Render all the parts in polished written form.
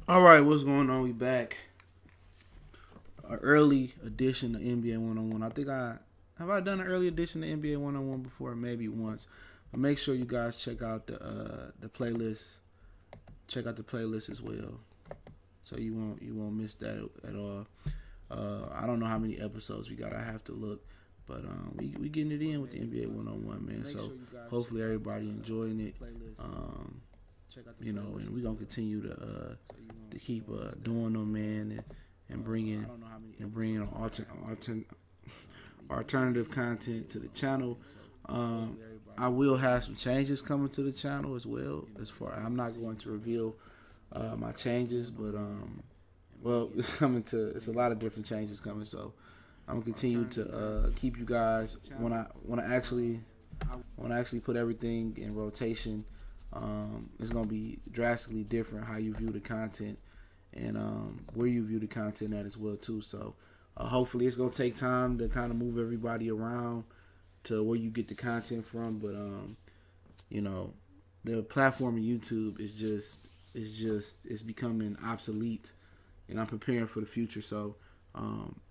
All right, what's going on? We back. An early edition of NBA 101. I think I done an early edition of NBA 101 before, maybe once. But make sure you guys check out the playlist. Check out the playlist as well, so you won't miss that at all. I don't know how many episodes we got. I have to look, but we getting it in with the NBA 101, man. So hopefully everybody enjoying it. And we're gonna continue to keep doing them, man, and bringing alternative content to the channel. I will have some changes coming to the channel as well. I'm not going to reveal my changes, but it's a lot of different changes coming. So I'm gonna continue to keep you guys when I actually put everything in rotation. It's gonna be drastically different how you view the content and where you view the content at as well too. So hopefully it's gonna take time to kind of move everybody around to where you get the content from. But the platform of YouTube it's becoming obsolete, and I'm preparing for the future. So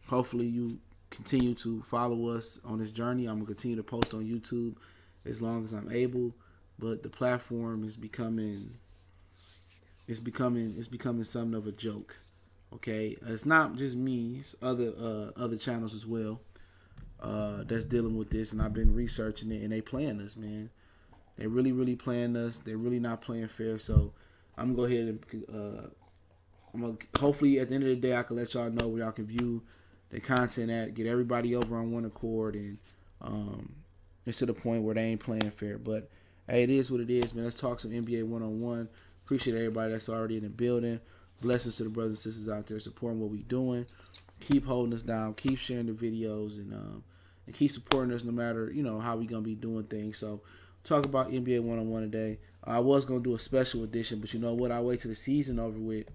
hopefully you continue to follow us on this journey. I'm gonna continue to post on YouTube as long as I'm able. But the platform is becoming something of a joke. Okay, it's not just me; it's other channels as well that's dealing with this, and I've been researching it, and they playing us, man. They really playing us. They're really not playing fair. So I'm gonna go ahead and hopefully at the end of the day I can let y'all know where y'all can view the content at, get everybody over on one accord, and it's to the point where they ain't playing fair. But hey, it is what it is, man. Let's talk some NBA 101. Appreciate everybody that's already in the building. Blessings to the brothers and sisters out there supporting what we're doing. Keep holding us down. Keep sharing the videos, and keep supporting us no matter, how we going to be doing things. So, talk about NBA 101 today. I was going to do a special edition, but you know what? I'll wait till the season over with,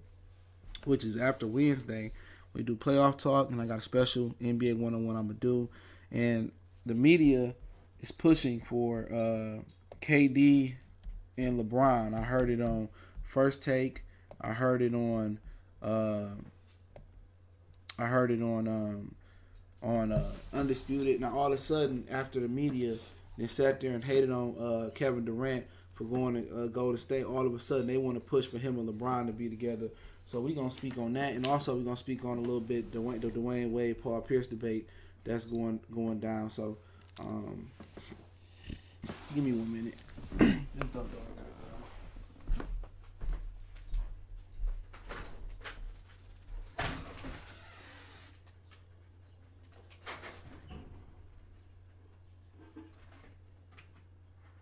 which is after Wednesday. We do playoff talk, and I got a special NBA 101 I'm going to do. And the media is pushing for KD and LeBron. I heard it on First Take. I heard it on Undisputed. Now all of a sudden, after the media they sat there and hated on Kevin Durant for going to Golden State, all of a sudden they want to push for him and LeBron to be together. So we're gonna speak on that, and also we're gonna speak on a little bit the Dwayne Wade Paul Pierce debate that's going down. So give me 1 minute.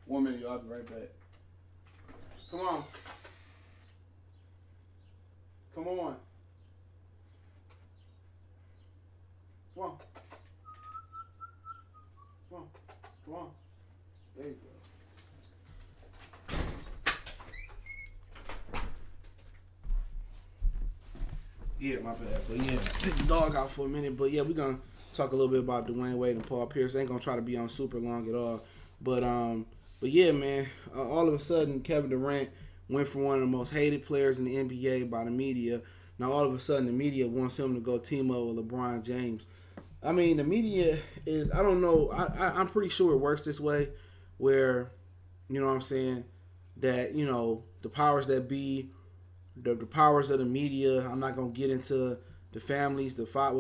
1 minute, y'all. I'll be right back. Come on. Come on. Come on. Come on. Come on. There you go. Yeah, my bad. But yeah, take the dog out for a minute. But yeah, we're gonna talk a little bit about Dwayne Wade and Paul Pierce. I ain't gonna try to be on super long at all. But yeah, man. All of a sudden, Kevin Durant went from one of the most hated players in the NBA by the media. Now all of a sudden, the media wants him to go team up with LeBron James. I mean, the media is, I don't know. I'm pretty sure it works this way, where, you know what I'm saying, that, the powers that be, the powers of the media. I'm not gonna get into the families. The 4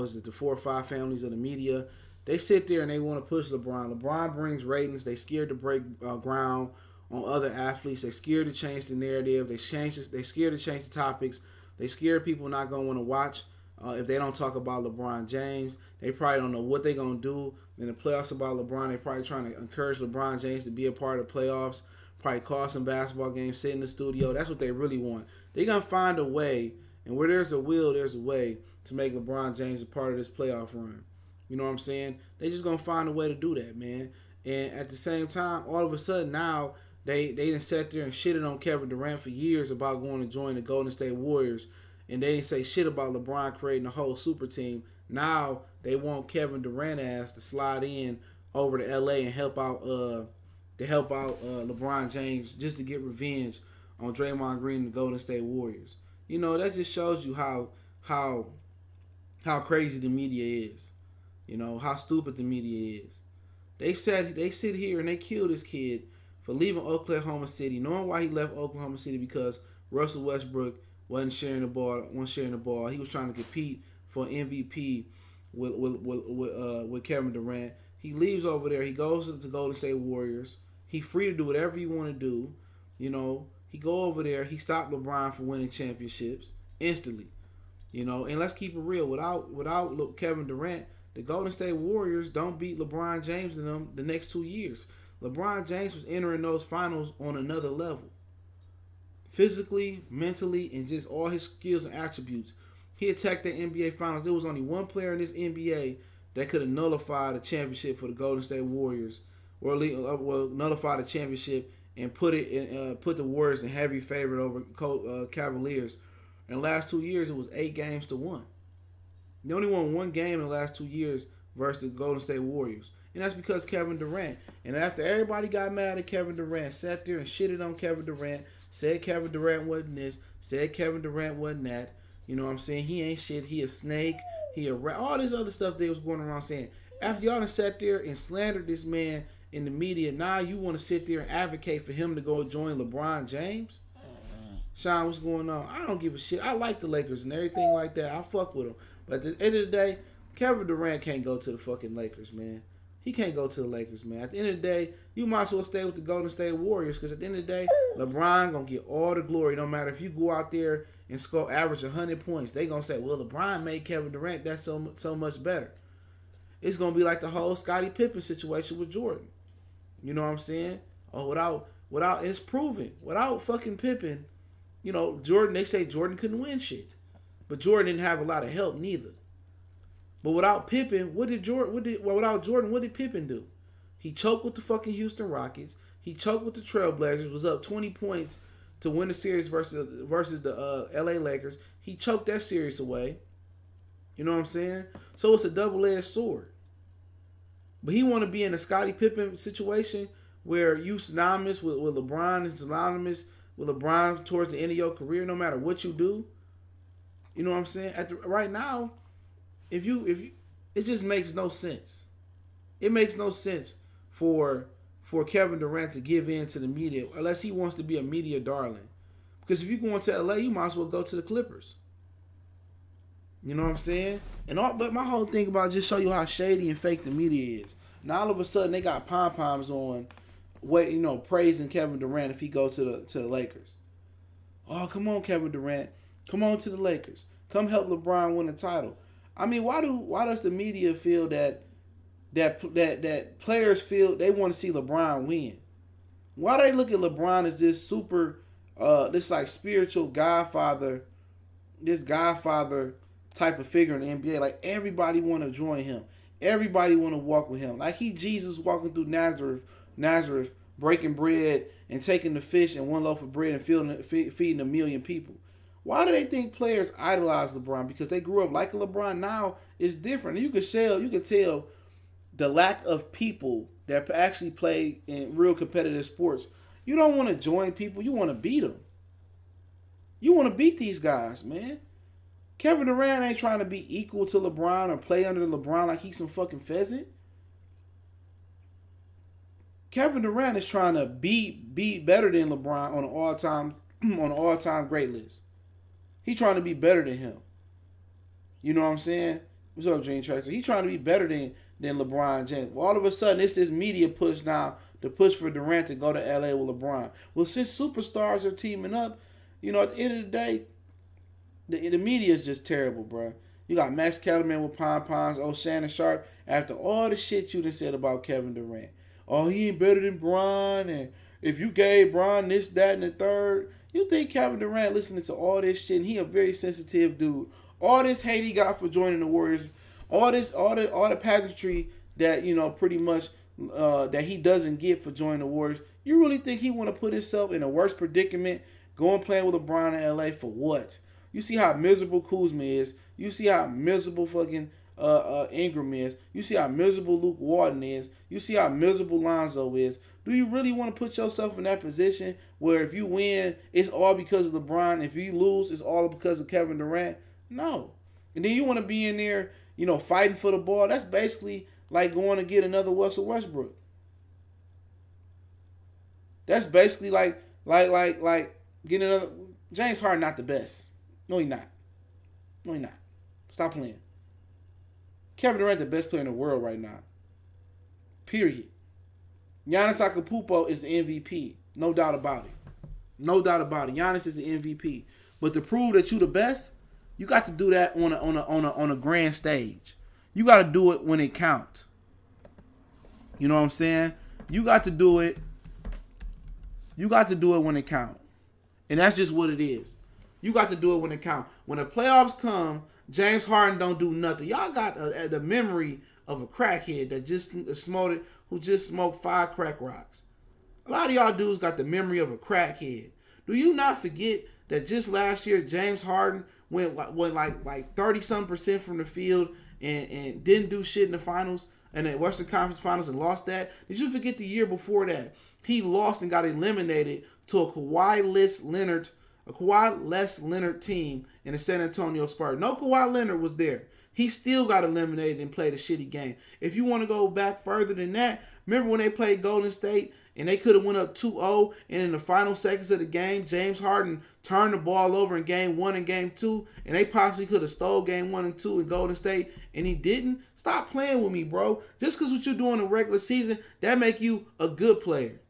or 5 families of the media. They sit there and they want to push LeBron. LeBron brings ratings. They scared to break ground on other athletes. They scared to change the narrative. They scared to change the topics. They scared people not gonna want to watch if they don't talk about LeBron James. They probably don't know what they're gonna do in the playoffs about LeBron. They're probably trying to encourage LeBron James to be a part of the playoffs. Probably call some basketball games, sit in the studio. That's what they really want. They're going to find a way, and where there's a will, there's a way to make LeBron James a part of this playoff run. You know what I'm saying? They just going to find a way to do that, man. And at the same time, all of a sudden now, they didn't sit there and shitted on Kevin Durant for years about going to join the Golden State Warriors, and they didn't say shit about LeBron creating a whole super team. Now they want Kevin Durant ass to slide in over to LA and help out LeBron James just to get revenge on Draymond Green and the Golden State Warriors. You know, that just shows you how crazy the media is. You know, how stupid the media is. They sit here and they kill this kid for leaving Oklahoma City, knowing why he left Oklahoma City because Russell Westbrook wasn't sharing the ball. He was trying to compete for MVP with Kevin Durant. He leaves over there. He goes to the Golden State Warriors. He's free to do whatever he want to do. You know, he go over there. He stopped LeBron from winning championships instantly. You know, and let's keep it real. Without Kevin Durant, the Golden State Warriors don't beat LeBron James and them the next 2 years. LeBron James was entering those finals on another level. Physically, mentally, and just all his skills and attributes. He attacked the NBA Finals. There was only one player in this NBA that could have nullified the championship for the Golden State Warriors, or nullify the championship and put the Warriors in heavy favorite over Cavaliers. In the last 2 years, it was 8-1. They only won one game in the last 2 years versus the Golden State Warriors. And that's because Kevin Durant. And after everybody got mad at Kevin Durant, sat there and shitted on Kevin Durant, said Kevin Durant wasn't this, said Kevin Durant wasn't that. You know what I'm saying? He ain't shit. He a snake. He a rat. All this other stuff they was going around saying. After y'all done sat there and slandered this man in the media, now you want to sit there and advocate for him to go join LeBron James? Sean, what's going on? I don't give a shit. I like the Lakers and everything like that. I fuck with them. But at the end of the day, Kevin Durant can't go to the fucking Lakers, man. He can't go to the Lakers, man. At the end of the day, you might as well stay with the Golden State Warriors because at the end of the day, LeBron going to get all the glory. No matter if you go out there and score average 100 points, they going to say, well, LeBron made Kevin Durant. That's so much better. It's going to be like the whole Scottie Pippen situation with Jordan. You know what I'm saying? Oh, without it's proven. Without fucking Pippen, you know, Jordan, they say Jordan couldn't win shit. But Jordan didn't have a lot of help neither. But without Pippen, without Jordan, what did Pippen do? He choked with the fucking Houston Rockets. He choked with the Trailblazers, was up 20 points to win the series versus the LA Lakers. He choked that series away. You know what I'm saying? So it's a double-edged sword. But he want to be in a Scottie Pippen situation where you synonymous with LeBron and synonymous with LeBron towards the end of your career, no matter what you do. You know what I'm saying? Right now, if you, it just makes no sense. It makes no sense for Kevin Durant to give in to the media unless he wants to be a media darling. Because if you go into LA, you might as well go to the Clippers. You know what I'm saying? But my whole thing about just show you how shady and fake the media is. Now all of a sudden they got pom-poms on, praising Kevin Durant if he go to the Lakers. Oh, come on, Kevin Durant. Come on to the Lakers. Come help LeBron win the title. I mean, why does the media feel that players feel they want to see LeBron win? Why do they look at LeBron as this super, this like spiritual godfather, this godfather type of figure in the NBA? Like everybody want to join him. Everybody want to walk with him. Like he Jesus walking through Nazareth, breaking bread and taking the fish and one loaf of bread and feeding 1 million people. Why do they think players idolize LeBron? Because they grew up like a LeBron. Now it's different. You could tell the lack of people that actually play in real competitive sports. You don't want to join people. You want to beat them. You want to beat these guys, man. Kevin Durant ain't trying to be equal to LeBron or play under LeBron like he's some fucking pheasant. Kevin Durant is trying to be better than LeBron on an all-time great list. He trying to be better than him. You know what I'm saying? What's up, Gene Tracer? He trying to be better than LeBron James. Well, all of a sudden, it's this media push now to push for Durant to go to LA with LeBron. Well, since superstars are teaming up, at the end of the day, the media is just terrible, bro. You got Max Kellerman with pom-poms, Shannon Sharp, after all the shit you done said about Kevin Durant. Oh, he ain't better than Bron, and if you gave Bron this, that, and the third, you think Kevin Durant listening to all this shit, and he a very sensitive dude. All this hate he got for joining the Warriors, all the pageantry that, pretty much that he doesn't get for joining the Warriors, you really think he want to put himself in a worse predicament going playing with LeBron in LA for what? You see how miserable Kuzma is. You see how miserable fucking Ingram is. You see how miserable Luke Walton is. You see how miserable Lonzo is. Do you really want to put yourself in that position where if you win, it's all because of LeBron. If you lose, it's all because of Kevin Durant. No. And then you want to be in there, fighting for the ball. That's basically like going to get another Russell Westbrook. That's basically like getting another. James Harden not the best. No, he not. No, he not. Stop playing. Kevin Durant the best player in the world right now. Period. Giannis Antetokounmpo is the MVP. No doubt about it. No doubt about it. Giannis is the MVP. But to prove that you the best, you got to do that on a grand stage. You got to do it when it counts. You know what I'm saying? You got to do it. You got to do it when it counts. And that's just what it is. You got to do it when it counts. When the playoffs come, James Harden don't do nothing. Y'all got the memory of a crackhead that who just smoked 5 crack rocks. A lot of y'all dudes got the memory of a crackhead. Do you not forget that just last year James Harden went like 30-something% from the field and didn't do shit in the finals and the Western Conference Finals and lost that? Did you forget the year before that? He lost and got eliminated to a Kawhi-less Leonard team in the San Antonio Spurs. No Kawhi Leonard was there. He still got eliminated and played a shitty game. If you want to go back further than that, remember when they played Golden State and they could have went up 2-0 and in the final seconds of the game, James Harden turned the ball over in game 1 and game 2 and they possibly could have stole game 1 and 2 in Golden State and he didn't? Stop playing with me, bro. Just because what you're doing in the regular season, that make you a good player.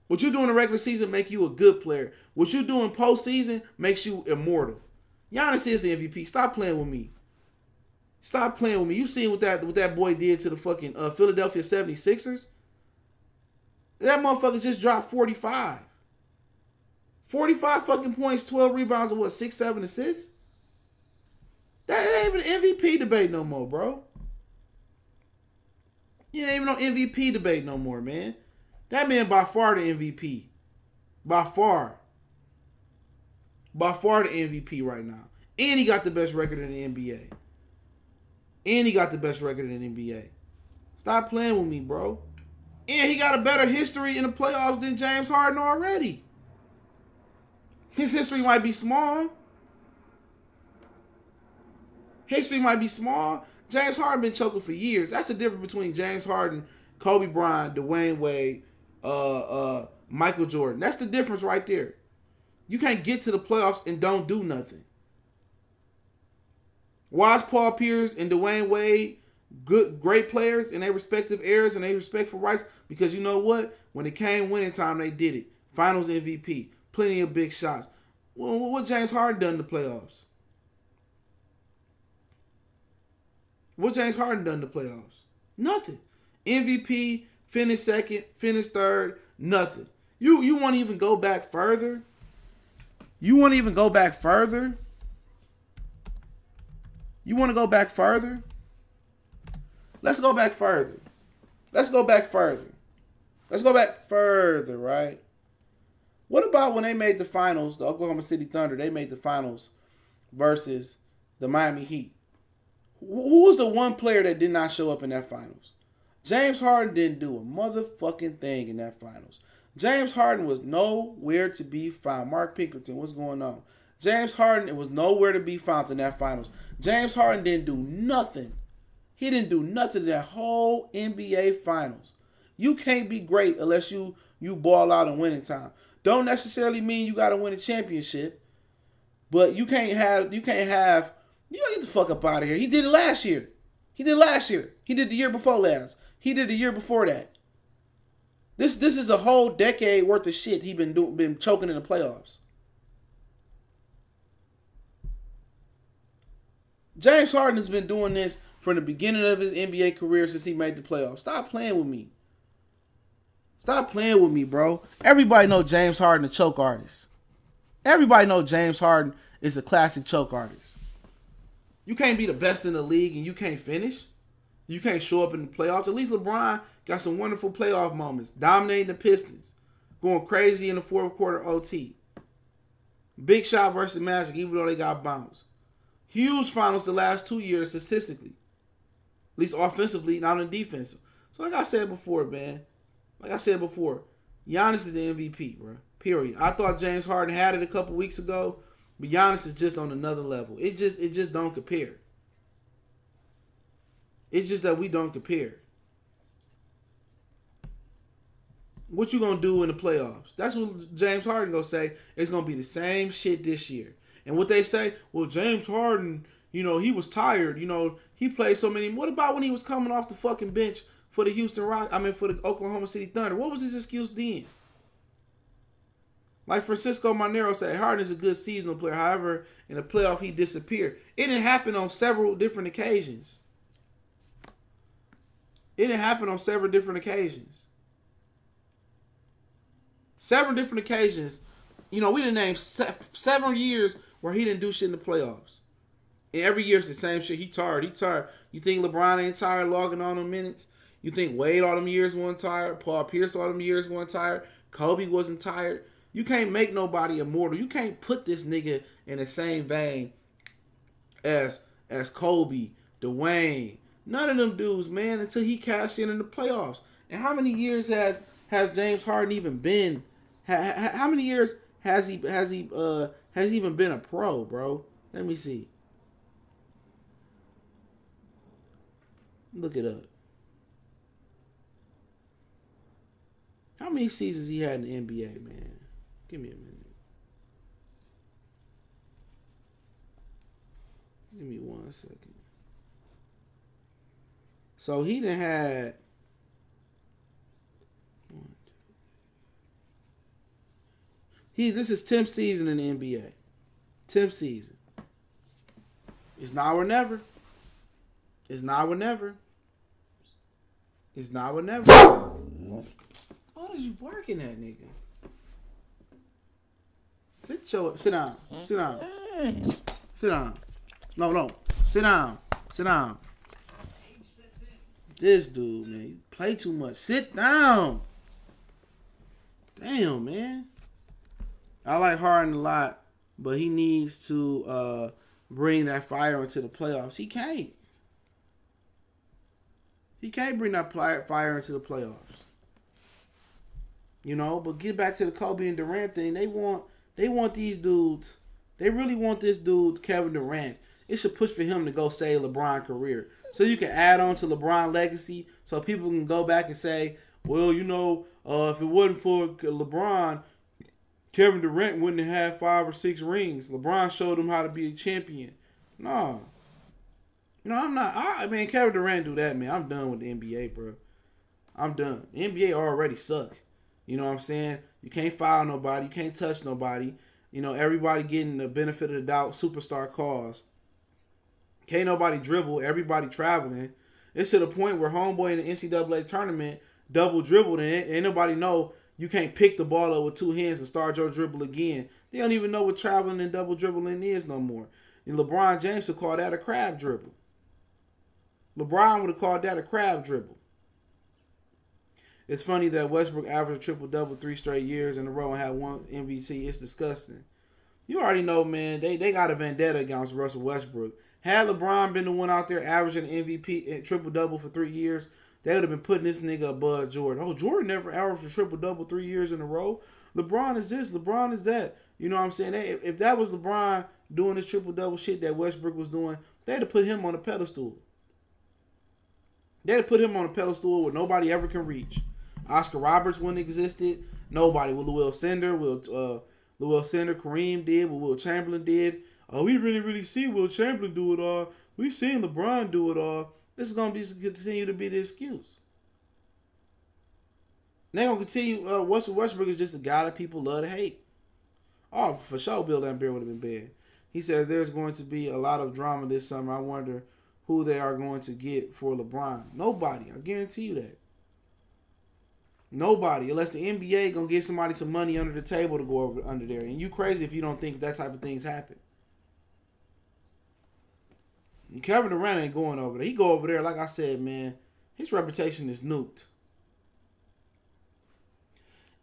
What you do in the regular season make you a good player. What you do in postseason makes you immortal. Giannis is the MVP. Stop playing with me. Stop playing with me. You seen what that boy did to the fucking Philadelphia 76ers? That motherfucker just dropped 45. 45 fucking points, 12 rebounds, and what, 6-7 assists? That ain't even an MVP debate no more, bro. It ain't even no MVP debate no more, man. That man by far the MVP. By far. By far the MVP right now. And he got the best record in the NBA. And he got the best record in the NBA. Stop playing with me, bro. And he got a better history in the playoffs than James Harden already. His history might be small. History might be small. James Harden been choking for years. That's the difference between James Harden, Kobe Bryant, D.Wade, Michael Jordan. That's the difference right there. You can't get to the playoffs and don't do nothing. Why is Paul Pierce and Dwayne Wade great players in their respective eras and their respectful rights? Because you know what? When it came winning time, they did it. Finals MVP. Plenty of big shots. Well, what James Harden done in the playoffs? What James Harden done in the playoffs? Nothing. MVP, finish second, finish third, nothing. You want to even go back further? You want to even go back further? You want to go back further? Let's go back further. Let's go back further. Let's go back further, right? What about when they made the finals, the Oklahoma City Thunder, they made the finals versus the Miami Heat? Who was the one player that did not show up in that finals? James Harden didn't do a motherfucking thing in that finals. James Harden was nowhere to be found. Mark Pinkerton, what's going on? James Harden was nowhere to be found in that finals. James Harden didn't do nothing. He didn't do nothing in that whole NBA finals. You can't be great unless you ball out in winning time. Don't necessarily mean you got to win a championship, but you can't have, you know, get the fuck up out of here. He did it last year. He did last year. He did the year before last. He did the year before that. This is a whole decade worth of shit he been choking in the playoffs. James Harden has been doing this from the beginning of his NBA career since he made the playoffs. Stop playing with me. Stop playing with me, bro. Everybody know James Harden a choke artist. Everybody know James Harden is a classic choke artist. You can't be the best in the league and you can't finish. You can't show up in the playoffs. At least LeBron got some wonderful playoff moments. Dominating the Pistons. Going crazy in the fourth quarter OT. Big shot versus Magic even though they got bounced. Huge finals the last 2 years statistically. At least offensively, not on defensive. So like I said before, man. Like I said before, Giannis is the MVP, bro. Period. I thought James Harden had it a couple weeks ago, but Giannis is just on another level. It just don't compare. It's just that we don't compare. What you gonna do in the playoffs? That's what James Harden gonna say. It's gonna be the same shit this year. And what they say, well, James Harden, you know, he was tired. You know, he played so many. What about when he was coming off the fucking bench for the for the Oklahoma City Thunder? What was his excuse then? Like Francisco Monero said, Harden is a good seasonal player. However, in the playoff, he disappeared. It didn't happen on several different occasions. It didn't happen on several different occasions. Several different occasions. You know, we didn't name several years where he didn't do shit in the playoffs. And every year it's the same shit. He tired. You think LeBron ain't tired logging on them minutes? You think Wade all them years wasn't tired? Paul Pierce all them years wasn't tired? Kobe wasn't tired? You can't make nobody immortal. You can't put this nigga in the same vein as Kobe, D.Wade. None of them dudes, man, until he cashed in the playoffs. And how many years has James Harden even been? How many years has he even been a pro, bro? Let me see. Look it up. How many seasons he had in the NBA, man? Give me a minute. Give me 1 second. So he done had this is 10th season in the NBA. 10th season. It's now or never. It's now or never. It's now or never. What are you working at, nigga? Sit down. Sit down. Sit down. No. Sit down. Sit down. This dude, man, you play too much. Sit down. Damn, man. I like Harden a lot, but he needs to bring that fire into the playoffs. He can't. He can't bring that fire into the playoffs. You know, but get back to the Kobe and Durant thing. They want these dudes. They really want this dude, Kevin Durant. It should push for him to go save LeBron's career. So you can add on to LeBron's legacy so people can go back and say, well, you know, if it wasn't for LeBron, Kevin Durant wouldn't have had 5 or 6 rings. LeBron showed him how to be a champion. No, I'm not. I mean, Kevin Durant do that, man. I'm done with the NBA, bro. I'm done. The NBA already suck. You know what I'm saying? You can't foul nobody. You can't touch nobody. You know, everybody getting the benefit of the doubt, superstar calls. Can't nobody dribble. Everybody traveling. It's to the point where homeboy in the NCAA tournament double dribbled and ain't nobody know you can't pick the ball up with 2 hands and start your dribble again. They don't even know what traveling and double dribbling is no more. And LeBron James would call that a crab dribble. LeBron would have called that a crab dribble. It's funny that Westbrook averaged a triple-double 3 straight years in a row and had 1 MVP. It's disgusting. You already know, man, they got a vendetta against Russell Westbrook. Had LeBron been the one out there averaging MVP and triple-double for 3 years, they would have been putting this nigga above Jordan. Oh, Jordan never averaged a triple-double 3 years in a row. LeBron is this, LeBron is that. You know what I'm saying? If that was LeBron doing this triple-double shit that Westbrook was doing, they'd have put him on a pedestal. They'd have put him on a pedestal where nobody ever can reach. Oscar Roberts wouldn't existed. Nobody. Will Sender, Kareem did, what Will Chamberlain did. Oh, we really see Will Chamberlain do it all. We've seen LeBron do it all. This is going to continue to be the excuse. They're going to continue. Westbrook is just a guy that people love to hate. Oh, for sure, Bill Lambert would have been bad. He said there's going to be a lot of drama this summer. I wonder who they are going to get for LeBron. Nobody. I guarantee you that. Nobody, unless the NBA gonna give somebody some money under the table to go over under there. And you crazy if you don't think that type of things happen. And Kevin Durant ain't going over there. He go over there, like I said, man, his reputation is nuked.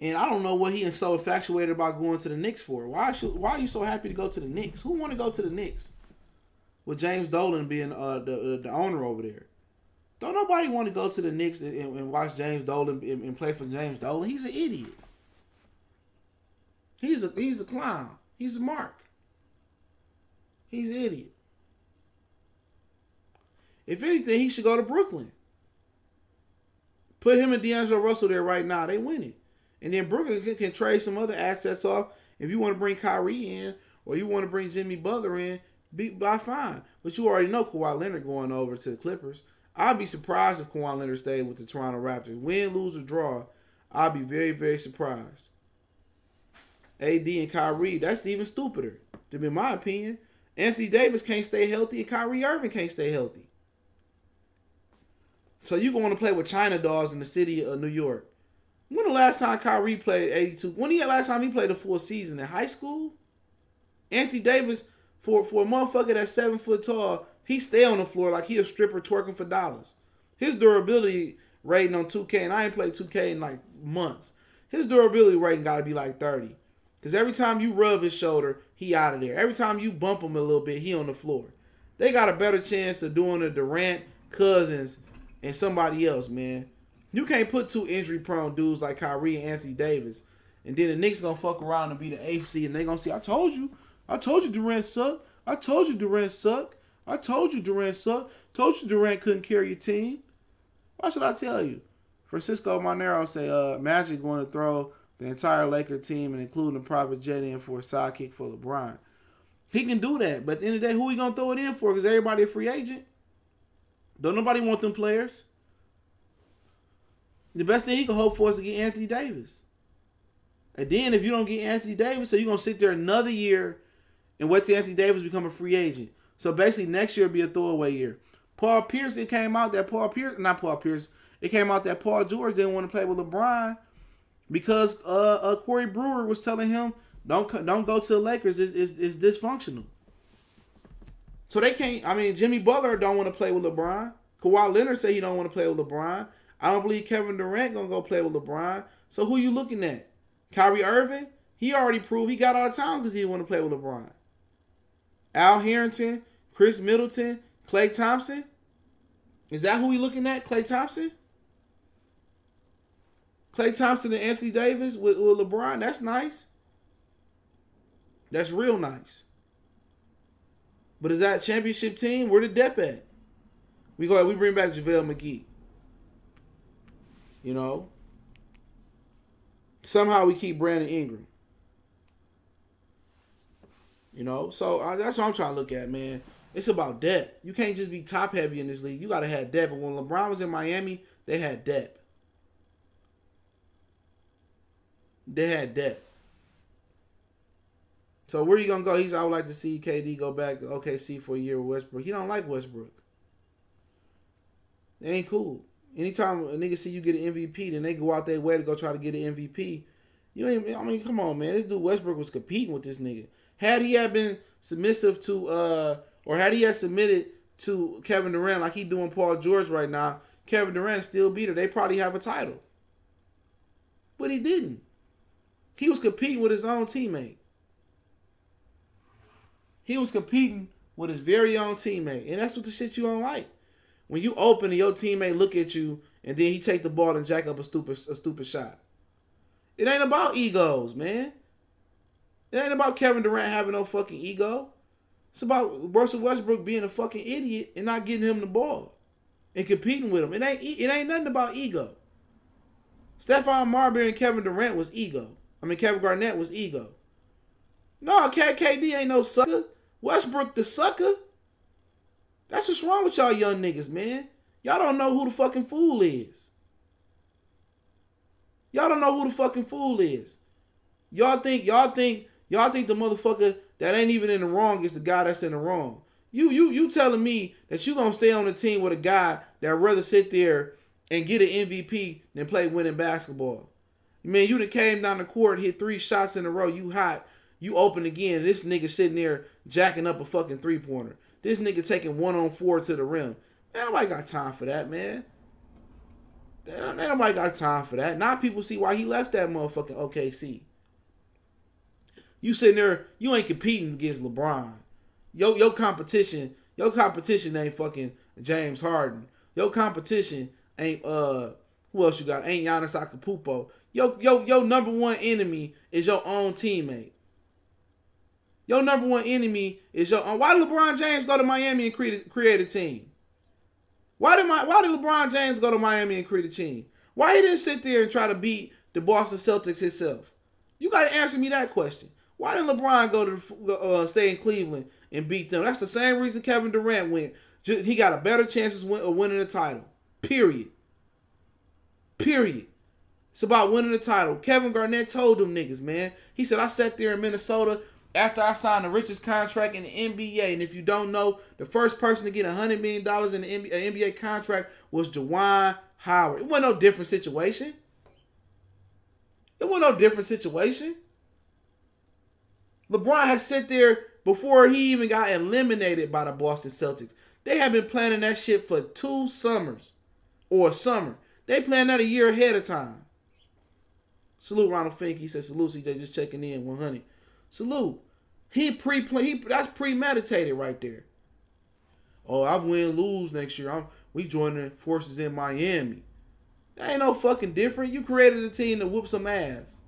And I don't know what he is so infatuated about going to the Knicks for. Why are you so happy to go to the Knicks? Who want to go to the Knicks? With James Dolan being the owner over there. Don't nobody want to go to the Knicks and watch James Dolan and play for James Dolan. He's an idiot. He's a clown. He's a mark. He's an idiot. If anything, he should go to Brooklyn. Put him and D'Angelo Russell there right now. They winning. And then Brooklyn can trade some other assets off. If you want to bring Kyrie in or you want to bring Jimmy Butler in, by fine. But you already know Kawhi Leonard going over to the Clippers. I'd be surprised if Kawhi Leonard stayed with the Toronto Raptors. Win, lose, or draw, I'd be very, very surprised. AD and Kyrie, that's even stupider, to be in my opinion. Anthony Davis can't stay healthy and Kyrie Irving can't stay healthy. So you going to play with China dolls in the city of New York. When the last time Kyrie played 82? When last time he played a full season? In high school? Anthony Davis, for a motherfucker that's 7 foot tall, he stay on the floor like he a stripper twerking for dollars. His durability rating on 2K, and I ain't played 2K in like months. His durability rating got to be like 30. Because every time you rub his shoulder, he out of there. Every time you bump him a little bit, he on the floor. They got a better chance of doing a Durant, Cousins, and somebody else, man. You can't put 2 injury-prone dudes like Kyrie and Anthony Davis, and then the Knicks gonna fuck around and be the 8th seed, and they gonna say, I told you Durant sucked. I told you Durant sucked. I told you Durant sucked. Told you Durant couldn't carry your team. Why should I tell you? Francisco Monero say, Magic going to throw the entire Laker team and including the private jet in for a sidekick for LeBron. He can do that, but at the end of the day, who he gonna throw it in for? Because everybody a free agent. Don't nobody want them players. The best thing he can hope for is to get Anthony Davis. And then if you don't get Anthony Davis, so you're going to sit there another year and wait till Anthony Davis become a free agent. So basically next year will be a throwaway year. Paul Pierce, it came out that Paul George didn't want to play with LeBron because Corey Brewer was telling him, don't go to the Lakers. It's dysfunctional. So they can't. I mean, Jimmy Butler don't want to play with LeBron. Kawhi Leonard say he don't want to play with LeBron. I don't believe Kevin Durant gonna go play with LeBron. So who you looking at? Kyrie Irving? He already proved he got out of town because he didn't want to play with LeBron. Al Harrington, Chris Middleton, Klay Thompson? Is that who we looking at? Klay Thompson? Klay Thompson and Anthony Davis with LeBron? That's nice. That's real nice. But is that a championship team? Where the depth at? We bring back JaVale McGee. You know? Somehow we keep Brandon Ingram. You know? So that's what I'm trying to look at, man. It's about depth. You can't just be top heavy in this league. You got to have depth. But when LeBron was in Miami, they had depth. They had depth. So where you going to go? I would like to see KD go back to OKC for a year with Westbrook. He don't like Westbrook. It ain't cool. Anytime a nigga see you get an MVP, then they go out their way to go try to get an MVP. Come on, man. This dude Westbrook was competing with this nigga. Had he had been submissive to, or had he had submitted to Kevin Durant like he doing Paul George right now, Kevin Durant still beat her. They probably have a title. But he didn't. He was competing with his own teammate. He was competing with his very own teammate. And that's what the shit you don't like. When you open and your teammate look at you and then he take the ball and jack up a stupid shot. It ain't about egos, man. It ain't about Kevin Durant having no fucking ego. It's about Russell Westbrook being a fucking idiot and not getting him the ball and competing with him. It ain't nothing about ego. Stephon Marbury and Kevin Durant was ego. Kevin Garnett was ego. No, KD ain't no sucker. Westbrook the sucker. That's what's wrong with y'all young niggas, man. Y'all don't know who the fucking fool is. Y'all don't know who the fucking fool is. Y'all think the motherfucker that ain't even in the wrong is the guy that's in the wrong. You telling me that you gonna stay on the team with a guy that rather sit there and get an MVP than play winning basketball. Man, you done came down the court, hit 3 shots in a row, you hot, you open again, this nigga sitting there jacking up a fucking 3-pointer. This nigga taking 1-on-4 to the rim. Man, nobody got time for that, man. Nobody got time for that. Now people see why he left that motherfucking OKC. You sitting there, you ain't competing against LeBron. Your competition ain't fucking James Harden. Your competition ain't who else you got? Ain't Giannis Antetokounmpo. Your number one enemy is your own teammate. Your number one enemy is your own. Why did LeBron James go to Miami and create a team? Why did LeBron James go to Miami and create a team? Why he didn't sit there and try to beat the Boston Celtics himself? You got to answer me that question. Why did LeBron go to stay in Cleveland and beat them? That's the same reason Kevin Durant went. He got a better chance of winning the title. Period. It's about winning the title. Kevin Garnett told them niggas, man. He said, I sat there in Minnesota after I signed the richest contract in the NBA. And if you don't know, the first person to get $100 million in the NBA contract was Dwight Howard. It wasn't no different situation. LeBron had sit there before he even got eliminated by the Boston Celtics. They have been planning that shit for 2 summers or a summer. They planned that a year ahead of time. Salute Ronald Fink. He said, salute CJ, just checking in, 100. Salute. That's premeditated right there. Oh, I win, lose next year. We joining forces in Miami. That ain't no fucking different. You created a team to whoop some ass.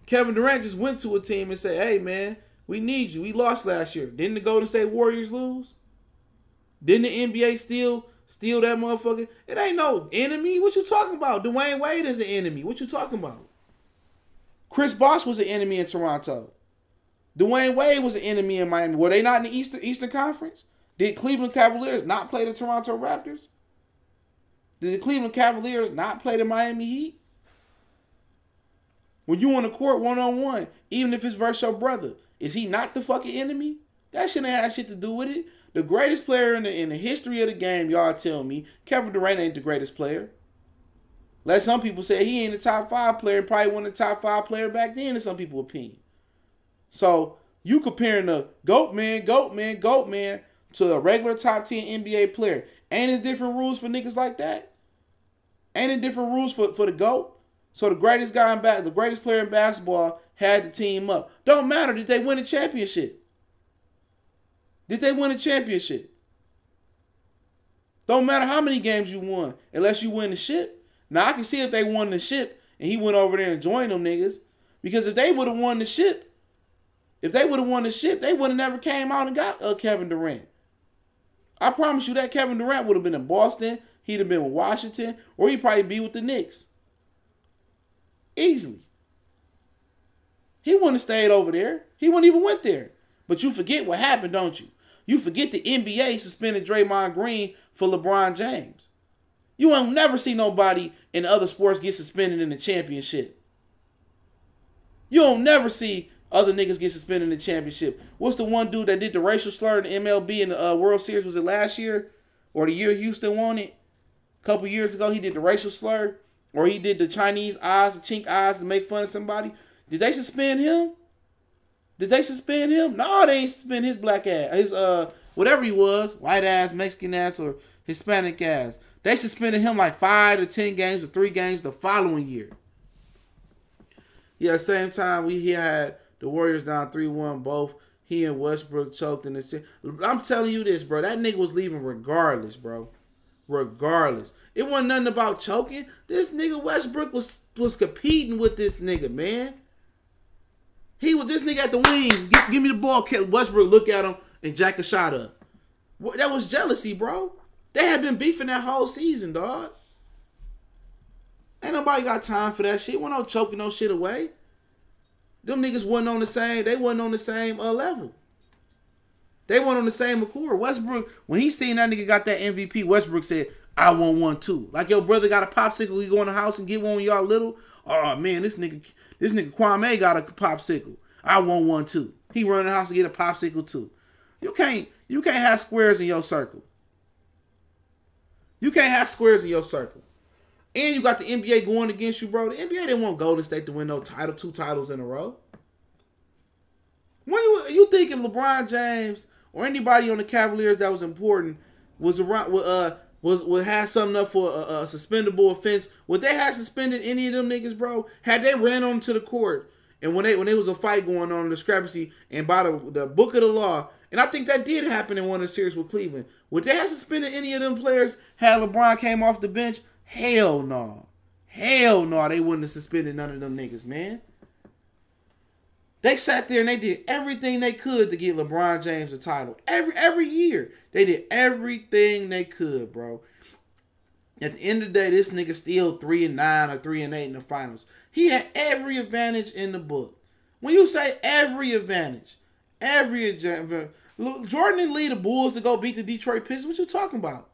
Kevin Durant just went to a team and said, hey, man, we need you. We lost last year. Didn't the Golden State Warriors lose? Didn't the NBA steal that motherfucker? It ain't no enemy. What you talking about? D.Wade is an enemy. What you talking about? Chris Bosh was an enemy in Toronto. D.Wade was an enemy in Miami. Were they not in the Eastern Conference? Did Cleveland Cavaliers not play the Toronto Raptors? Did the Cleveland Cavaliers not play the Miami Heat? When you on the court one-on-one, even if it's versus your brother, is he not the fucking enemy? That shit ain't have shit to do with it. The greatest player in the history of the game, y'all tell me, Kevin Durant ain't the greatest player. Let some people say he ain't the top 5 player, probably one of the top 5 player back then in some people's opinion. So you comparing the GOAT man to a regular top 10 NBA player. Ain't it different rules for niggas like that? Ain't it different rules for the GOAT? So the greatest player in basketball had to team up. Don't matter, did they win a championship? Don't matter how many games you won, unless you win the ship. Now I can see if they won the ship and he went over there and joined them niggas. Because if they would have won the ship, they would have never came out and got Kevin Durant. I promise you that Kevin Durant would have been in Boston, he'd have been with Washington, or he'd probably be with the Knicks. Easily. He wouldn't have stayed over there. He wouldn't even went there. But you forget what happened, don't you? You forget the NBA suspended Draymond Green for LeBron James. You won't never see nobody in other sports get suspended in the championship. You don't never see other niggas get suspended in the championship. What's the one dude that did the racial slur in the MLB in the World Series? Was it last year? Or the year Houston won it? A couple years ago, he did the racial slur. Or he did the Chinese eyes, the chink eyes to make fun of somebody. Did they suspend him? No, they ain't suspend his black ass. His, whatever he was, white ass, Mexican ass, or Hispanic ass. They suspended him like 5 to 10 games or 3 games the following year. Yeah, same time he had the Warriors down 3-1 both. He and Westbrook choked in the series. I'm telling you this, bro. That nigga was leaving regardless, bro. Regardless. It wasn't nothing about choking. This nigga Westbrook was competing with this nigga, man. He was this nigga at the wing. Give me the ball. Westbrook look at him and jack a shot up. That was jealousy, bro. They had been beefing that whole season, dog. Ain't nobody got time for that shit. Wasn't no choking no shit away. Them niggas wasn't on the same. They wasn't on the same level. They weren't on the same accord. Westbrook, when he seen that nigga got that MVP, Westbrook said, I want one too. Like your brother got a popsicle, he go in the house and get one when y'all little. Oh man, this nigga Kwame got a popsicle. I want one too. He run in the house and get a popsicle too. You can't have squares in your circle. You can't have squares in your circle. And you got the NBA going against you, bro. The NBA didn't want Golden State to win no title, 2 titles in a row. When you think if LeBron James or anybody on the Cavaliers that was important was around, would have something up for a suspendable offense, would they have suspended any of them niggas, bro? Had they ran onto the court and when there was a fight going on, a discrepancy, and by the book of the law, and I think that did happen in one of the series with Cleveland, would they have suspended any of them players had LeBron came off the bench? Hell no. Hell no, they wouldn't have suspended none of them niggas, man. They sat there and they did everything they could to get LeBron James a title. Every year. They did everything they could, bro. At the end of the day, this nigga still 3-9 or 3-8 in the finals. He had every advantage in the book. When you say every advantage, Jordan didn't lead the Bulls to go beat the Detroit Pistons. What you talking about?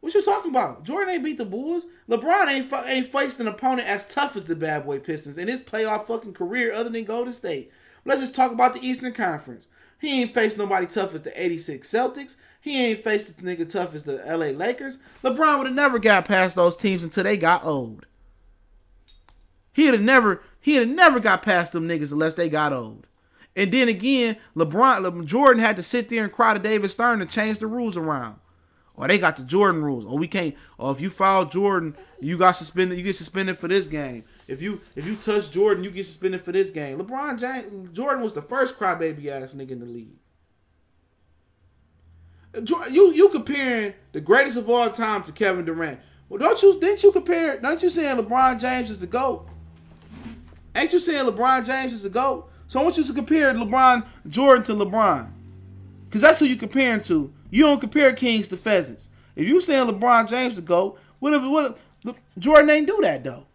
What you talking about? Jordan ain't beat the Bulls. LeBron ain't faced an opponent as tough as the bad boy Pistons in his playoff fucking career other than Golden State. Let's just talk about the Eastern Conference. He ain't faced nobody tough as the 86 Celtics. He ain't faced the nigga tough as the LA Lakers. LeBron would have never got past those teams until they got old. He'd have never got past them niggas unless they got old. And then again, Jordan had to sit there and cry to David Stern to change the rules around. Or they got the Jordan rules. Or we can't. Or if you foul Jordan, you got suspended. You get suspended for this game. If you touch Jordan, you get suspended for this game. Jordan was the first crybaby ass nigga in the league. You comparing the greatest of all time to Kevin Durant. Well, don't you saying LeBron James is the GOAT? Ain't you saying LeBron James is the GOAT? So I want you to compare Jordan to LeBron. Because that's who you comparing to. You don't compare kings to pheasants. If you saying LeBron James to go, Jordan ain't do that though.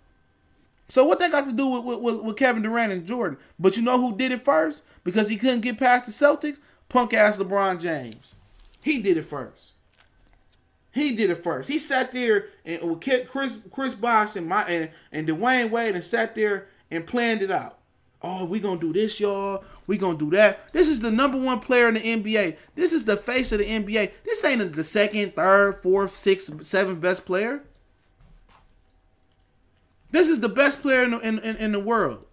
So what they got to do with Kevin Durant and Jordan? But you know who did it first? Because he couldn't get past the Celtics? Punk ass LeBron James. He did it first. He sat there and with Chris Bosh and D.Wade and sat there and planned it out. Oh, we gonna do this, y'all. We gonna do that. This is the #1 player in the NBA. This is the face of the NBA. This ain't the second, third, fourth, sixth, seventh best player. This is the best player in the world.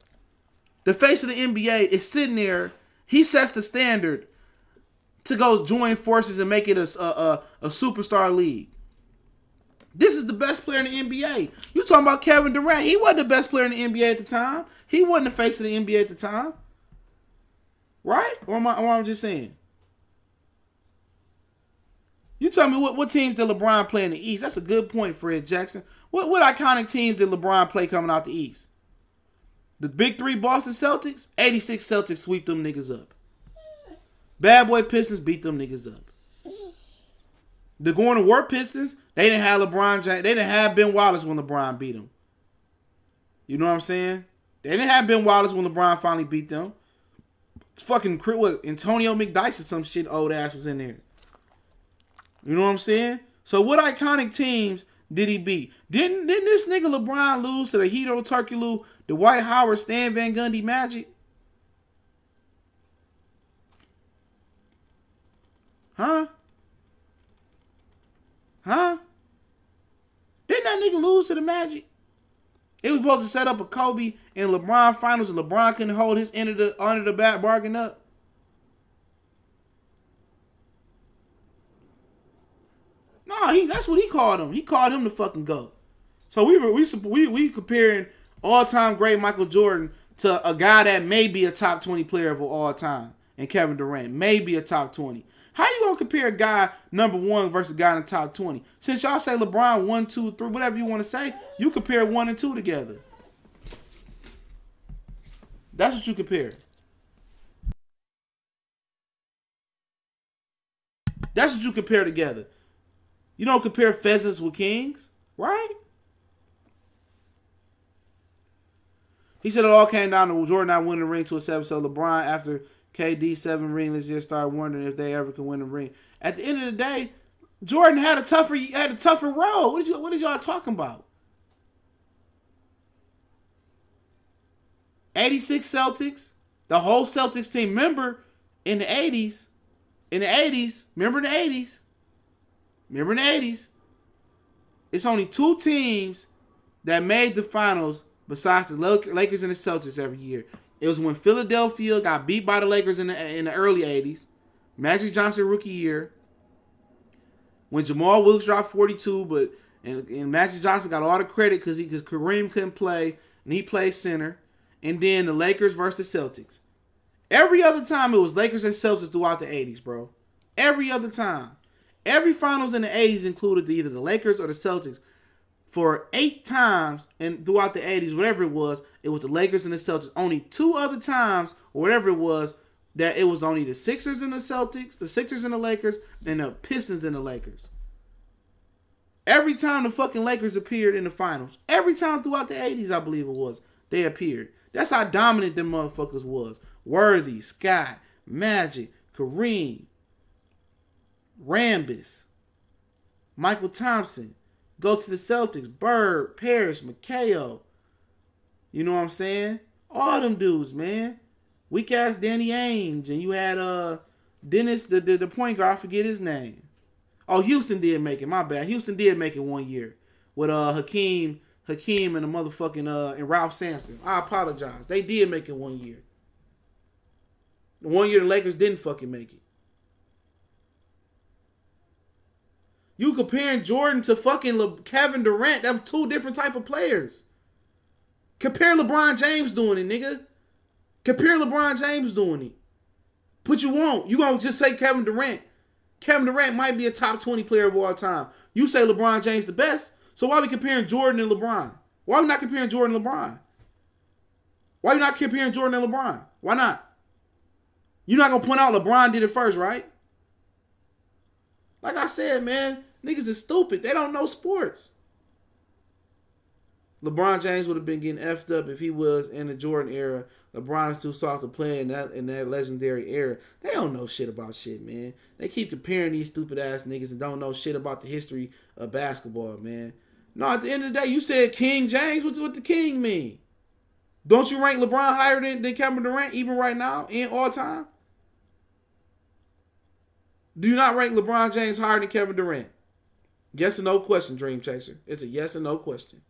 The face of the NBA is sitting there. He sets the standard to go join forces and make it a superstar league. This is the best player in the NBA. You talking about Kevin Durant. He wasn't the best player in the NBA at the time. He wasn't the face of the NBA at the time. Right? Or am I just saying? You tell me what teams did LeBron play in the East? That's a good point, Fred Jackson. What iconic teams did LeBron play coming out the East? The big three Boston Celtics? 86 Celtics sweep them niggas up. Bad boy Pistons beat them niggas up. The going to work Pistons, they didn't have LeBron James. They didn't have Ben Wallace when LeBron beat them. You know what I'm saying? They didn't have Ben Wallace when LeBron finally beat them. It's fucking Antonio McDyess or some shit old ass was in there. You know what I'm saying? So what iconic teams did he beat? Didn't this nigga LeBron lose to the Heath, Turkey Lou, the Dwight Howard, Stan Van Gundy Magic? Huh? Didn't that nigga lose to the Magic? It was supposed to set up a Kobe and LeBron finals, and LeBron couldn't hold his end of the back bargain up. No, that's what he called him. He called him the fucking GOAT. So we comparing all-time great Michael Jordan to a guy that may be a top 20 player of all time, and Kevin Durant may be a top 20. How you gonna compare a guy #1 versus a guy in the top 20? Since y'all say LeBron 1, 2, 3, whatever you want to say, you compare 1 and 2 together. That's what you compare. That's what you compare together. You don't compare pheasants with kings, right? He said it all came down to Jordan not winning the ring to a 7. So LeBron, after KD 7 ring, let's just start wondering if they ever can win a ring. At the end of the day, Jordan had a tougher road. What is y'all talking about? 86 Celtics, the whole Celtics team. Remember in the 80s, remember in the 80s? It's only 2 teams that made the finals besides the Lakers and the Celtics every year. It was when Philadelphia got beat by the Lakers in the early 80s. Magic Johnson rookie year. When Jamal Wilkes dropped 42, and Magic Johnson got all the credit because Kareem couldn't play, and he played center. And then the Lakers versus the Celtics. Every other time it was Lakers and Celtics throughout the 80s, bro. Every other time. Every finals in the 80s included either the Lakers or the Celtics. for 8 times and throughout the 80s, whatever it was the Lakers and the Celtics. Only 2 other times, or whatever it was, that it was only the Sixers and the Celtics, the Sixers and the Lakers, and the Pistons and the Lakers. Every time the fucking Lakers appeared in the finals, every time throughout the 80s, I believe it was, they appeared. That's how dominant them motherfuckers was. Worthy, Scott, Magic, Kareem, Rambis, Michael Thompson. Go to the Celtics, Bird, Parrish, McHale. You know what I'm saying? All them dudes, man. Weak ass Danny Ainge, and you had Dennis, the point guard. I forget his name. Oh, Houston did make it. My bad. Houston did make it 1 year with Hakeem and the motherfucking and Ralph Sampson. I apologize. They did make it 1 year. 1 year the Lakers didn't fucking make it. You comparing Jordan to fucking Kevin Durant? Them 2 different type of players. Compare LeBron James doing it, nigga. Compare LeBron James doing it. But you won't. You gonna just say Kevin Durant. Kevin Durant might be a top 20 player of all time. You say LeBron James the best. So why are we comparing Jordan and LeBron? Why are we not comparing Jordan and LeBron? Why are you not comparing Jordan and LeBron? Why not? You're not gonna point out LeBron did it first, right? Like I said, man, niggas is stupid. They don't know sports. LeBron James would have been getting effed up if he was in the Jordan era. LeBron is too soft to play in that legendary era. They don't know shit about shit, man. They keep comparing these stupid ass niggas and don't know shit about the history of basketball, man. No, at the end of the day, you said King James. What the King mean? Don't you rank LeBron higher than Kevin Durant even right now in all time? Do you not rank LeBron James higher than Kevin Durant? Yes or no question, Dream Chaser. It's a yes or no question.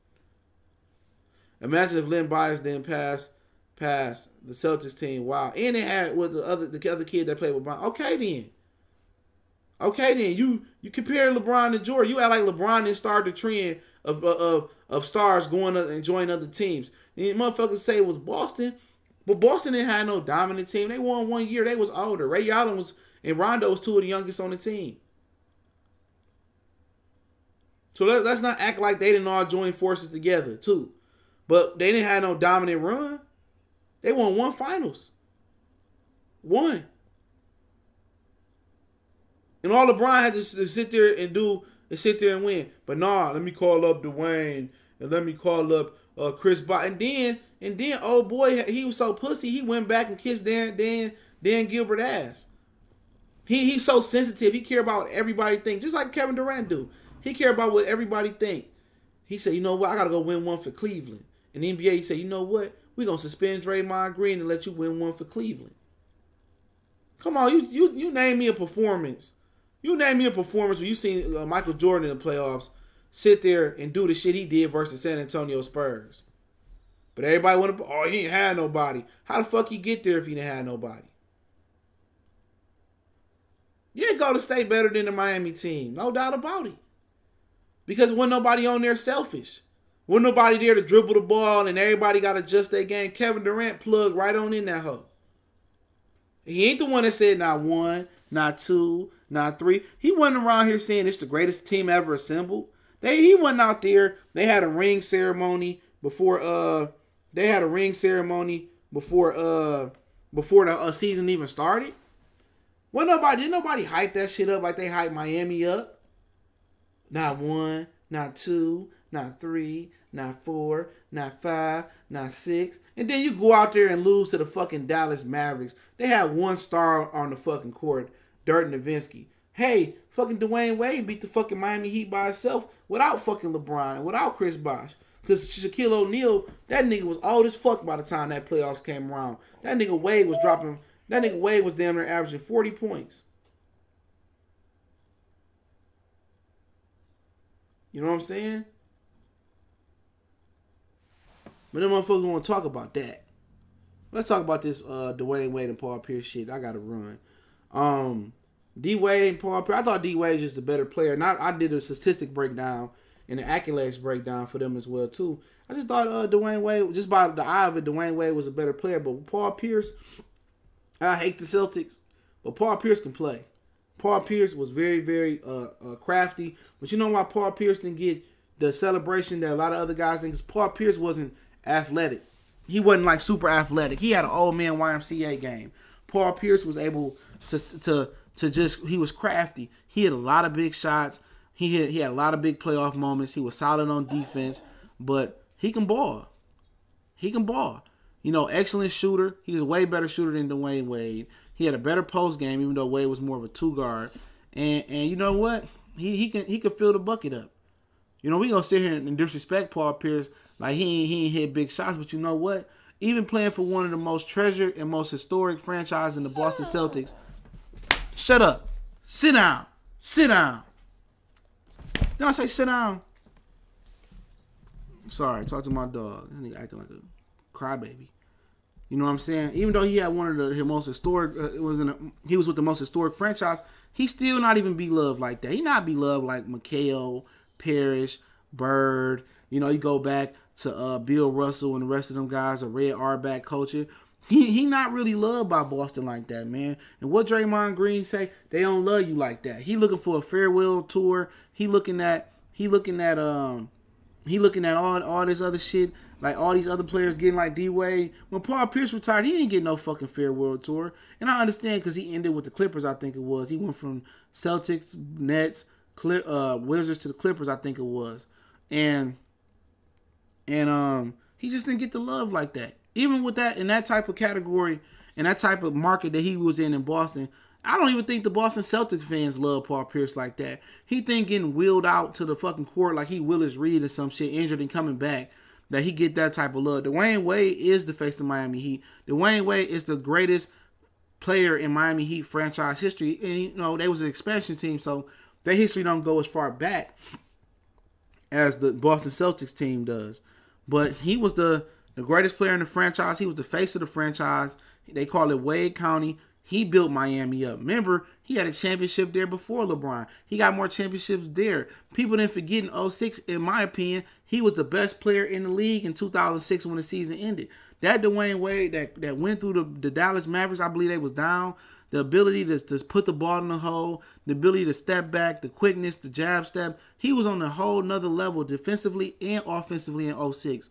Imagine if Len Bias didn't pass the Celtics team. Wow. And they had with the other kid that played with LeBron. Okay then. You compare LeBron to Jordan. You act like LeBron didn't start the trend of stars going up and joining other teams. And motherfuckers say it was Boston. But Boston didn't have no dominant team. They won 1 year. They was older. Ray Allen and Rondo was 2 of the youngest on the team. So let's not act like they didn't all join forces together too. But they didn't have no dominant run. They won 1 finals. 1. And all LeBron had to sit there and win. But nah, let me call up D.Wade and let me call up Chris Bosh. And then old boy, he was so pussy, he went back and kissed Dan Gilbert ass. He's so sensitive. He care about what everybody think, just like Kevin Durant do. He care about what everybody think. He said, you know what, I gotta go win 1 for Cleveland. And the NBA, he said, you know what, we gonna suspend Draymond Green and let you win 1 for Cleveland. Come on, you name me a performance. You name me a performance when you seen Michael Jordan in the playoffs sit there and do the shit he did versus San Antonio Spurs. But everybody want to, oh, he ain't had nobody. How the fuck he get there if he didn't have nobody? Yeah, Golden State better than the Miami team. No doubt about it. Because when nobody on there selfish. When nobody there to dribble the ball and everybody got to adjust their game. Kevin Durant plugged right on in that hoe. He ain't the one that said not 1, not 2, not 3. He wasn't around here saying it's the greatest team ever assembled. He wasn't out there. They had a ring ceremony before the season even started. Didn't nobody hype that shit up like they hype Miami up? Not 1, not 2, not 3, not 4, not 5, not 6. And then you go out there and lose to the fucking Dallas Mavericks. They had 1 star on the fucking court, Dirk Nowitzki. Hey, fucking D.Wade beat the fucking Miami Heat by himself without fucking LeBron, without Chris Bosh. Because Shaquille O'Neal, that nigga was old as fuck by the time that playoffs came around. That nigga Wade was damn near averaging 40 points. You know what I'm saying? But them motherfuckers want to talk about that. Let's talk about this D.Wade and Paul Pierce shit. I gotta run. D.Wade and Paul Pierce. I thought D.Wade was just the better player. And I did a statistic breakdown and an accolades breakdown for them as well too. I just thought Dwayne Wade, just by the eye of it, Dwayne Wade was a better player. But Paul Pierce, I hate the Celtics, but Paul Pierce can play. Paul Pierce was very, very crafty. But you know why Paul Pierce didn't get the celebration that a lot of other guys think, because Paul Pierce wasn't athletic. He wasn't like super athletic. He had an old man YMCA game. Paul Pierce was able to just, he was crafty. He had a lot of big shots. He had a lot of big playoff moments. He was solid on defense, but he can ball. He can ball. You know, excellent shooter. He's a way better shooter than Wade. He had a better post game, even though Wade was more of a 2-guard. And you know what? He can fill the bucket up. You know, we gonna sit here and disrespect Paul Pierce like he ain't hit big shots, but you know what? Even playing for one of the most treasured and most historic franchises in the Boston Celtics. Shut up. Sit down. Sit down. Then I say sit down. Sorry, talk to my dog. That nigga acting like a crybaby. You know what I'm saying? Even though he had one of the most historic, he was with the most historic franchise, he still not even beloved like that. He not beloved like McHale, Parrish, Bird. You know, you go back to Bill Russell and the rest of them guys, a Red Auerbach culture. He not really loved by Boston like that, man. And what Draymond Green say, they don't love you like that. He looking for a farewell tour. He looking at all this other shit, like all these other players getting like D.Wade. When Paul Pierce retired, he didn't get no fucking farewell tour. And I understand because he ended with the Clippers, I think it was. He went from Celtics, Nets, Wizards to the Clippers, I think it was. And he just didn't get the love like that. Even with that, in that type of category, and that type of market that he was in Boston, I don't even think the Boston Celtics fans love Paul Pierce like that. He think getting wheeled out to the fucking court like he Willis Reed or some shit, injured and coming back, that he get that type of love. Dwayne Wade is the face of Miami Heat. Dwayne Wade is the greatest player in Miami Heat franchise history. And, you know, they was an expansion team, so their history don't go as far back as the Boston Celtics team does. But he was the greatest player in the franchise. He was the face of the franchise. They call it Wade County. He built Miami up. Remember, he had a championship there before LeBron. He got more championships there. People didn't forget in 06, in my opinion, he was the best player in the league in 2006 when the season ended. That Dwayne Wade that went through the Dallas Mavericks, I believe they was down. The ability to put the ball in the hole, the ability to step back, the quickness, the jab step. He was on a whole nother level defensively and offensively in 06.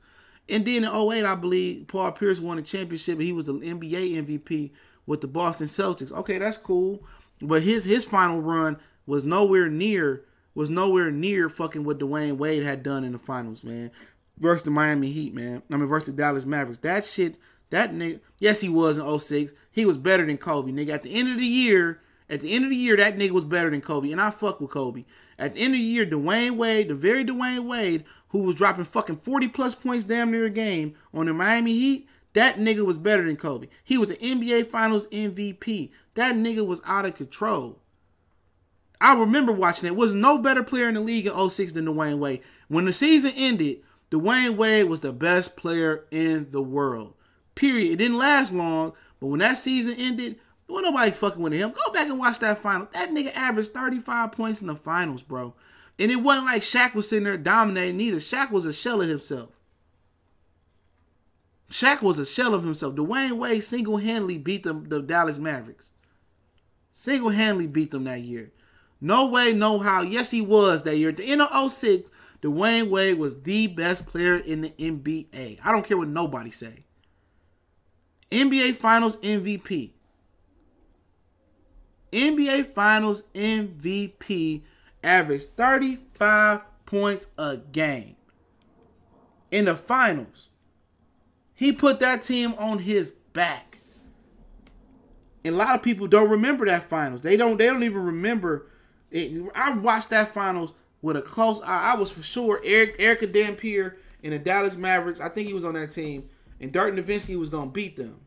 And then in 08, I believe Paul Pierce won a championship and he was the NBA MVP with the Boston Celtics. Okay, that's cool. But his final run was nowhere near fucking what Dwayne Wade had done in the finals, man. Versus the Miami Heat, man. I mean, versus the Dallas Mavericks. That shit, that nigga, yes, he was in 06. He was better than Kobe, nigga. At the end of the year, that nigga was better than Kobe. And I fuck with Kobe. At the end of the year, Dwayne Wade, the very Dwayne Wade, who was dropping fucking 40-plus points damn near a game on the Miami Heat, that nigga was better than Kobe. He was the NBA Finals MVP. That nigga was out of control. I remember watching it. There was no better player in the league in 06 than Dwayne Wade. When the season ended, Dwayne Wade was the best player in the world. Period. It didn't last long, but when that season ended, well, nobody fucking with him. Go back and watch that final. That nigga averaged 35 points in the finals, bro. And it wasn't like Shaq was sitting there dominating either. Shaq was a shell of himself. Shaq was a shell of himself. Dwayne Wade single-handedly beat the Dallas Mavericks. Single-handedly beat them that year. No way, no how. Yes, he was that year. At the end of 06, Dwayne Wade was the best player in the NBA. I don't care what nobody say. NBA Finals MVP. NBA Finals MVP averaged 35 points a game. In the finals. He put that team on his back. And a lot of people don't remember that finals. They don't even remember it. I watched that finals with a close eye. I was for sure Erica Dampier and the Dallas Mavericks. I think he was on that team. And Dirk Nowitzki was going to beat them.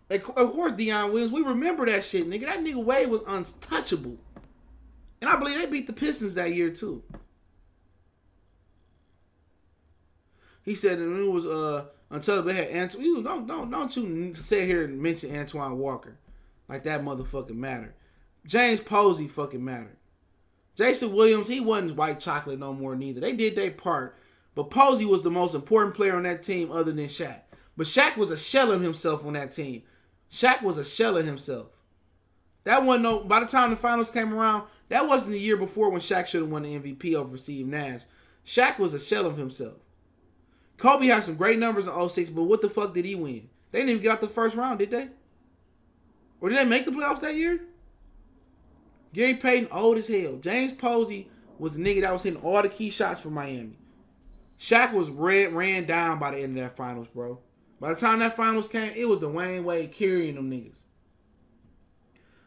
Of course, Deion Williams. We remember that shit, nigga. That nigga Wade was untouchable. And I believe they beat the Pistons that year, too. He said that it was until they had Antoine. Don't you sit here and mention Antoine Walker like that motherfucking matter. James Posey fucking mattered. Jason Williams, he wasn't white chocolate no more neither. They did their part, but Posey was the most important player on that team other than Shaq. But Shaq was a shell of himself on that team. Shaq was a shell of himself. That wasn't no. By the time the finals came around, that wasn't the year before when Shaq should have won the MVP over Steve Nash. Shaq was a shell of himself. Kobe had some great numbers in 06, but what the fuck did he win? They didn't even get out the first round, did they? Or did they make the playoffs that year? Gary Payton old as hell. James Posey was the nigga that was hitting all the key shots for Miami. Shaq was ran down by the end of that finals, bro. By the time that finals came, it was Dwayne Wade carrying them niggas.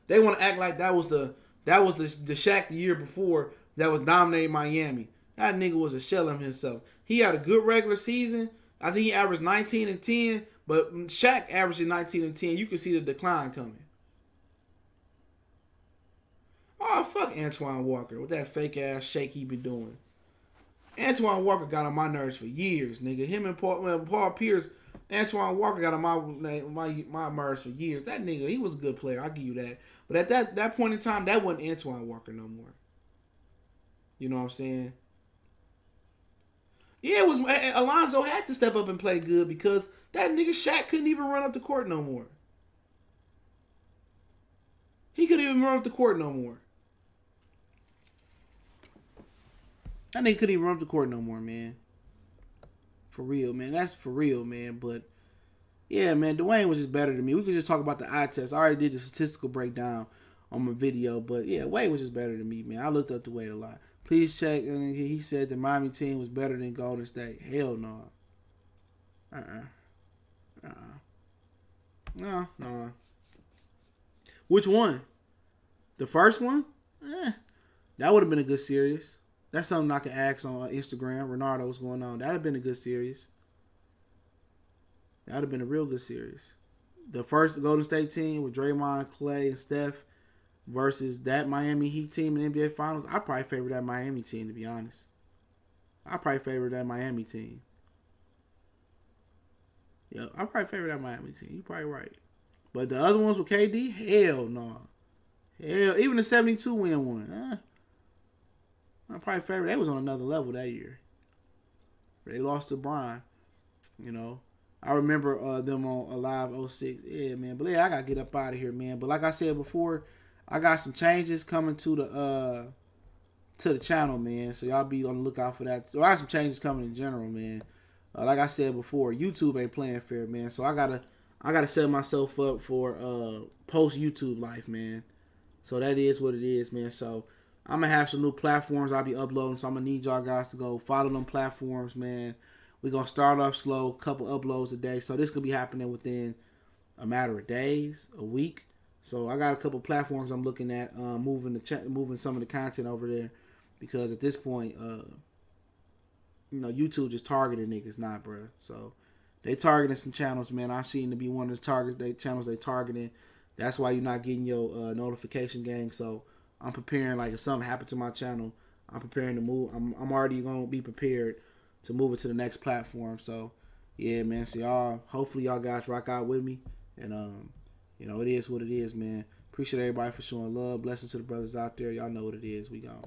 They want to act like that was the Shaq the year before that was dominating Miami. That nigga was a shell of himself. He had a good regular season. I think he averaged 19 and 10, but Shaq averaging 19 and 10, you can see the decline coming. Oh, fuck Antoine Walker with that fake ass shake he been doing. Antoine Walker got on my nerves for years, nigga. Him and Paul Pierce, Antoine Walker got on my nerves for years. That nigga, he was a good player. I'll give you that. But at that point in time, that wasn't Antoine Walker no more. You know what I'm saying? Yeah, it was. Alonzo had to step up and play good because that nigga Shaq couldn't even run up the court no more. He couldn't even run up the court no more. That nigga couldn't even run up the court no more, man. For real, man. That's for real, man. But, yeah, man, Dwayne was just better than me. We could just talk about the eye test. I already did the statistical breakdown on my video. But, yeah, Wade was just better than me, man. I looked up to Wade a lot. Please check. And he said the Miami team was better than Golden State. Hell no. No. Which one? The first one? That would have been a good series. That's something I could ask on Instagram. Renardo, what's going on? That would have been a good series. That would have been a real good series. The first Golden State team with Draymond, Clay, and Steph versus that Miami Heat team in the NBA Finals. I probably favor that Miami team, to be honest. I probably favor that Miami team. Yeah, I probably favor that Miami team. You're probably right. But the other ones with KD, hell no. Hell, even the 72 win one. I probably favor. They was on another level that year. They lost to Brian. You know. I remember them on Alive 06. Yeah, man. But yeah, I gotta get up out of here, man. But like I said before, I got some changes coming to the channel, man. So y'all be on the lookout for that. So I got some changes coming in general, man. Like I said before, YouTube ain't playing fair, man. So I gotta set myself up for post YouTube life, man. So that is what it is, man. So I'm going to have some new platforms I'll be uploading. So I'm going to need y'all guys to go follow them platforms, man. We're going to start off slow, couple uploads a day. So this could be happening within a matter of days, a week. So I got a couple platforms I'm looking at moving some of the content over there. Because at this point, YouTube just targeting niggas, not, bro. So they targeting some channels, man. I seem to be one of the channels they targeting. That's why you're not getting your notification gang. So I'm preparing, like, if something happened to my channel, I'm preparing to move. I'm already going to be prepared to move it to the next platform. So, yeah, man. So, y'all, hopefully y'all guys rock out with me. And, it is what it is, man. Appreciate everybody for showing love. Blessings to the brothers out there. Y'all know what it is. We gone.